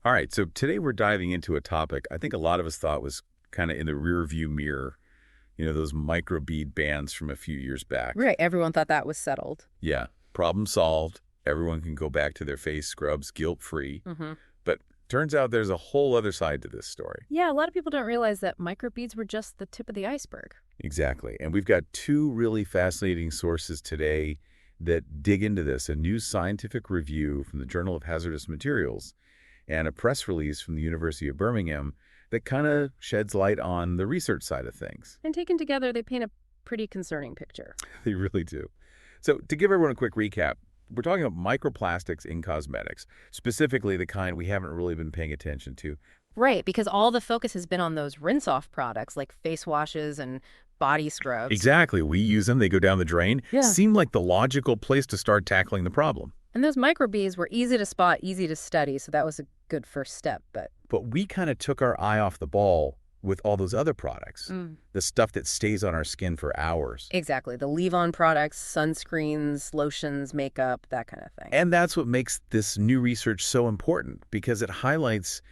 All right, so today we're diving into a topic I think a lot of us thought was kind of in the rear view mirror. Those microbead bans from a few years back. Right, everyone thought that was settled. Yeah, problem solved. Everyone can go back to their face scrubs guilt-free. hmm But turns out there's a whole other side to this story. Yeah, a lot of people don't realize that microbeads were just the tip of the iceberg. Exactly. And we've got two really fascinating sources today that dig into this, a new scientific review from the Journal of Hazardous Materials and a press release from the University of Birmingham that kind of sheds light on the research side of things. And taken together, they paint a pretty concerning picture. They really do. So to give everyone a quick recap, we're talking about microplastics in cosmetics, specifically the kind we haven't really been paying attention to. Right, because all the focus has been on those rinse-off products like face washes and body scrubs. Exactly. We use them. They go down the drain. Yeah. Seemed like the logical place to start tackling the problem. And those microbeads were easy to spot, easy to study, so that was a good first step. But we kind of took our eye off the ball with all those other products, the stuff that stays on our skin for hours. Exactly, the leave-on products, sunscreens, lotions, makeup, that kind of thing. And that's what makes this new research so important, because it highlights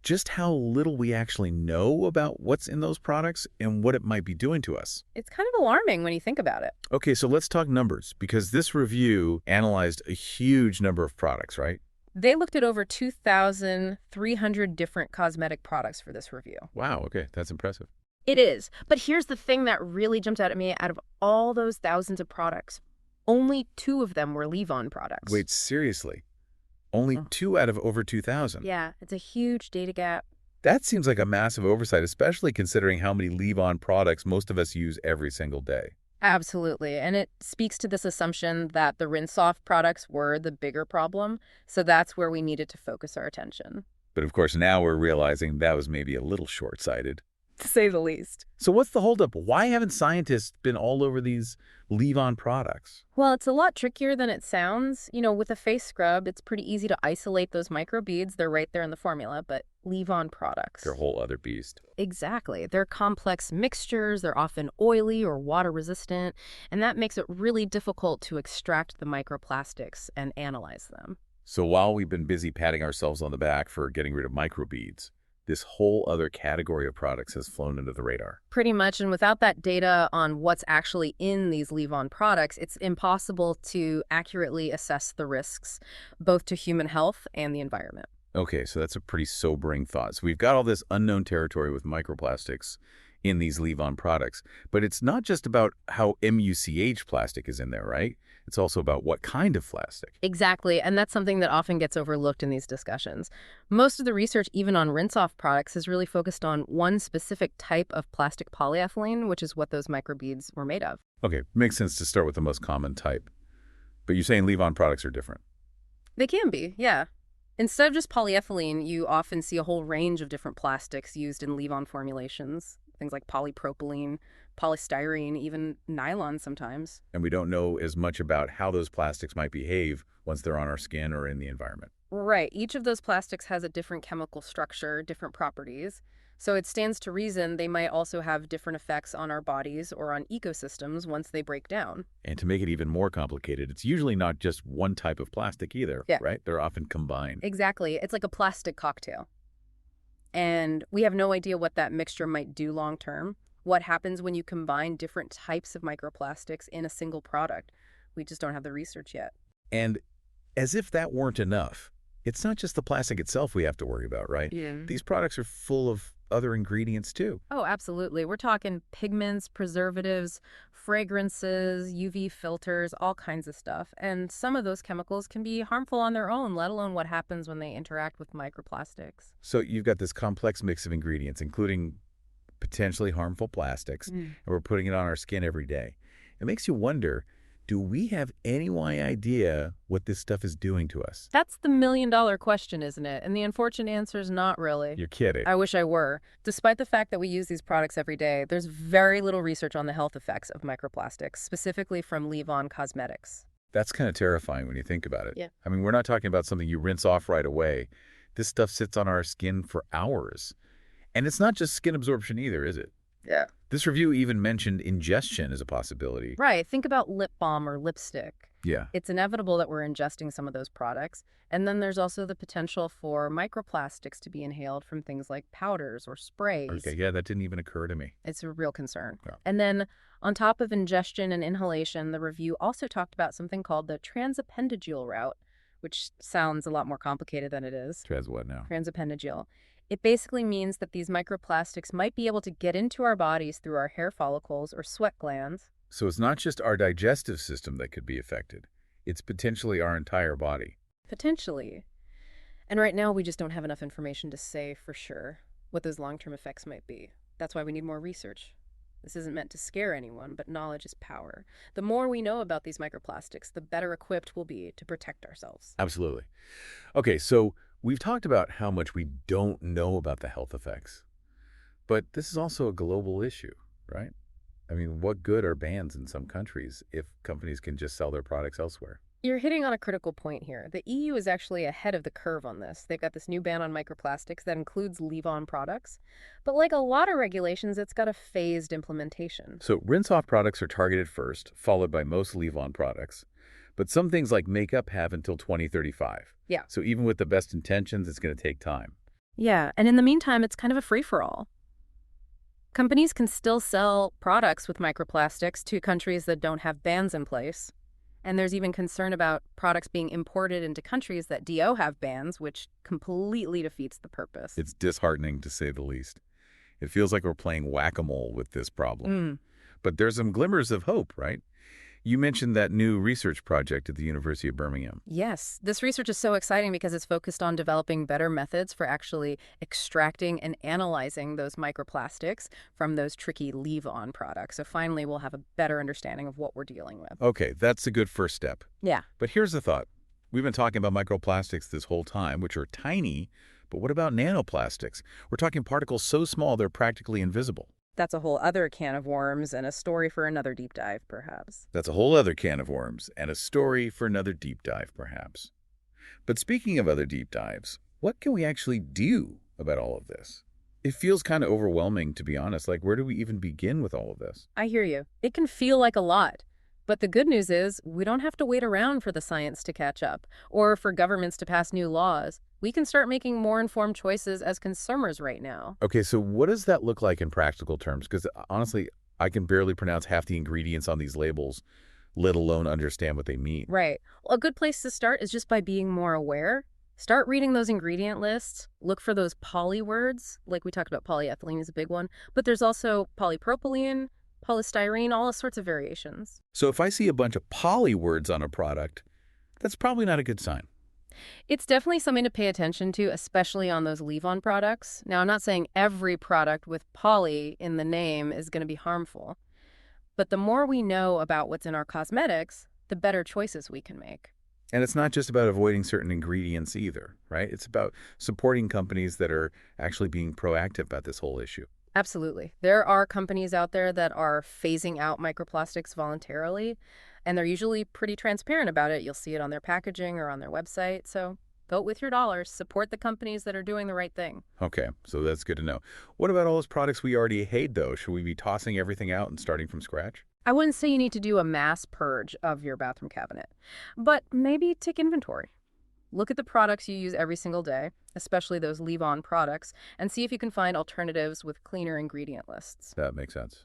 just how little we actually know about what's in those products and what it might be doing to us. It's kind of alarming when you think about it. Okay, so let's talk numbers, because this review analyzed a huge number of products, right? They looked at over 2,300 different cosmetic products for this review. Wow, okay, that's impressive. It is. But here's the thing that really jumped out at me. Out of all those thousands of products, only 2 of them were leave-on products. Wait, seriously? Only 2 out of over 2,000? Yeah, it's a huge data gap. That seems like a massive oversight, especially considering how many leave-on products most of us use every single day. Absolutely. And it speaks to this assumption that the rinse-off products were the bigger problem. So that's where we needed to focus our attention. But of course, now we're realizing that was maybe a little short-sighted. To say the least. So what's the holdup? Why haven't scientists been all over these leave-on products? Well, it's a lot trickier than it sounds. With a face scrub, it's pretty easy to isolate those microbeads. They're right there in the formula, but leave-on products. They're a whole other beast. Exactly. They're complex mixtures. They're often oily or water-resistant, and that makes it really difficult to extract the microplastics and analyze them. So while we've been busy patting ourselves on the back for getting rid of microbeads, this whole other category of products has flown under the radar. Pretty much, and without that data on what's actually in these leave-on products, it's impossible to accurately assess the risks, both to human health and the environment. Okay, so that's a pretty sobering thought. So we've got all this unknown territory with microplastics in these leave-on products, but it's not just about how MUCH plastic is in there, right? It's also about what kind of plastic. Exactly, and that's something that often gets overlooked in these discussions. Most of the research, even on rinse-off products, is really focused on one specific type of plastic polyethylene, which is what those microbeads were made of. Okay, makes sense to start with the most common type. But you're saying leave-on products are different. They can be, yeah. Instead of just polyethylene, you often see a whole range of different plastics used in leave-on formulations. Things like polypropylene, polystyrene, even nylon sometimes. And we don't know as much about how those plastics might behave once they're on our skin or in the environment. Right. Each of those plastics has a different chemical structure, different properties. So it stands to reason they might also have different effects on our bodies or on ecosystems once they break down. And to make it even more complicated, it's usually not just one type of plastic either, Yeah. right? They're often combined. Exactly. It's like a plastic cocktail. And we have no idea what that mixture might do long term. What happens when you combine different types of microplastics in a single product? We just don't have the research yet. And as if that weren't enough, it's not just the plastic itself we have to worry about, right? Yeah. These products are full of other ingredients too. Oh, absolutely. We're talking pigments, preservatives, fragrances, UV filters, all kinds of stuff. And some of those chemicals can be harmful on their own, let alone what happens when they interact with microplastics. So you've got this complex mix of ingredients, including potentially harmful plastics, and we're putting it on our skin every day. It makes you wonder, do we have any idea what this stuff is doing to us? That's the million-dollar question, isn't it? And the unfortunate answer is not really. You're kidding. I wish I were. Despite the fact that we use these products every day, there's very little research on the health effects of microplastics, specifically from leave-on cosmetics. That's kind of terrifying when you think about it. Yeah. I mean, we're not talking about something you rinse off right away. This stuff sits on our skin for hours. And it's not just skin absorption either, is it? Yeah. This review even mentioned ingestion as a possibility. Right. Think about lip balm or lipstick. Yeah. It's inevitable that we're ingesting some of those products. And then there's also the potential for microplastics to be inhaled from things like powders or Okay, sprays. yeah, that didn't even occur to me. It's a real concern. Yeah. And then on top of ingestion and inhalation, the review also talked about something called the transappendigeal route, which sounds a lot more complicated than it is. Trans what now? Transappendigeal. It basically means that these microplastics might be able to get into our bodies through our hair follicles or sweat glands. So it's not just our digestive system that could be affected. It's potentially our entire body. Potentially. And right now, we just don't have enough information to say for sure what those long-term effects might be. That's why we need more research. This isn't meant to scare anyone, but knowledge is power. The more we know about these microplastics, the better equipped we'll be to protect ourselves. Absolutely. Okay, so we've talked about how much we don't know about the health effects. But this is also a global issue, right? I mean, what good are bans in some countries if companies can just sell their products elsewhere? You're hitting on a critical point here. The EU is actually ahead of the curve on this. They've got this new ban on microplastics that includes leave-on products. But like a lot of regulations, it's got a phased implementation. So rinse-off products are targeted first, followed by most leave-on products. But some things like makeup have until 2035. Yeah. So even with the best intentions, it's going to take time. Yeah, and in the meantime, it's kind of a free-for-all. Companies can still sell products with microplastics to countries that don't have bans in place. And there's even concern about products being imported into countries that do have bans, which completely defeats the purpose. It's disheartening, to say the least. It feels like we're playing whack-a-mole with this problem. But there's some glimmers of hope, right? You mentioned that new research project at the University of Birmingham. Yes, this research is so exciting because it's focused on developing better methods for actually extracting and analyzing those microplastics from those tricky leave-on products. So finally, we'll have a better understanding of what we're dealing with. Okay, that's a good first step. Yeah. But here's the thought. We've been talking about microplastics this whole time, which are tiny, but what about nanoplastics? We're talking particles so small they're practically invisible. That's a whole other can of worms and a story for another deep dive, perhaps. That's a whole other can of worms and a story for another deep dive, perhaps. But speaking of other deep dives, what can we actually do about all of this? It feels kind of overwhelming, to be honest. Like, where do we even begin with all of this? I hear you. It can feel like a lot. But the good news is we don't have to wait around for the science to catch up or for governments to pass new laws. We can start making more informed choices as consumers right now. Okay, so what does that look like in practical terms? Because honestly, I can barely pronounce half the ingredients on these labels, let alone understand what they mean. Right. Well, a good place to start is just by being more aware. Start reading those ingredient lists. Look for those poly words. Like we talked about, polyethylene is a big one. But there's also polypropylene, polystyrene, all sorts of variations. So if I see a bunch of poly words on a product, that's probably not a good sign. It's definitely something to pay attention to, especially on those leave-on products. Now, I'm not saying every product with poly in the name is going to be harmful. But the more we know about what's in our cosmetics, the better choices we can make. And it's not just about avoiding certain ingredients either, right? It's about supporting companies that are actually being proactive about this whole issue. Absolutely. There are companies out there that are phasing out microplastics voluntarily, and they're usually pretty transparent about it. You'll see it on their packaging or on their website. So vote with your dollars. Support the companies that are doing the right thing. Okay, so that's good to know. What about all those products we already hate, though? Should we be tossing everything out and starting from scratch? I wouldn't say you need to do a mass purge of your bathroom cabinet, but maybe take inventory. Look at the products you use every single day, especially those leave-on products, and see if you can find alternatives with cleaner ingredient lists. That makes sense.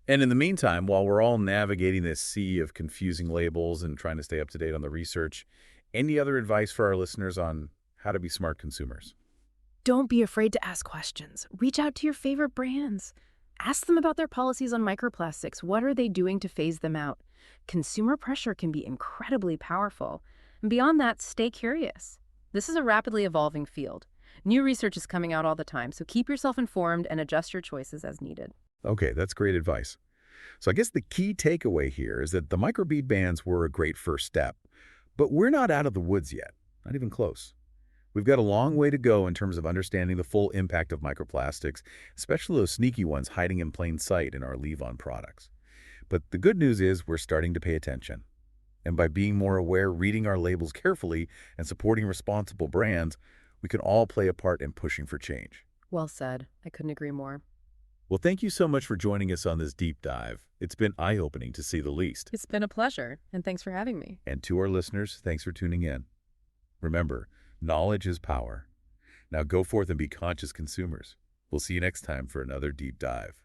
And in the meantime, while we're all navigating this sea of confusing labels and trying to stay up to date on the research, any other advice for our listeners on how to be smart consumers? Don't be afraid to ask questions. Reach out to your favorite brands. Ask them about their policies on microplastics. What are they doing to phase them out? Consumer pressure can be incredibly powerful. And beyond that, stay curious. This is a rapidly evolving field. New research is coming out all the time, so keep yourself informed and adjust your choices as needed. Okay, that's great advice. So I guess the key takeaway here is that the microbead bans were a great first step, but we're not out of the woods yet, not even close. We've got a long way to go in terms of understanding the full impact of microplastics, especially those sneaky ones hiding in plain sight in our leave-on products. But the good news is we're starting to pay attention. And by being more aware, reading our labels carefully, and supporting responsible brands, we can all play a part in pushing for change. Well said. I couldn't agree more. Well, thank you so much for joining us on this deep dive. It's been eye-opening to say the least. It's been a pleasure, and thanks for having me. And to our listeners, thanks for tuning in. Remember, knowledge is power. Now go forth and be conscious consumers. We'll see you next time for another deep dive.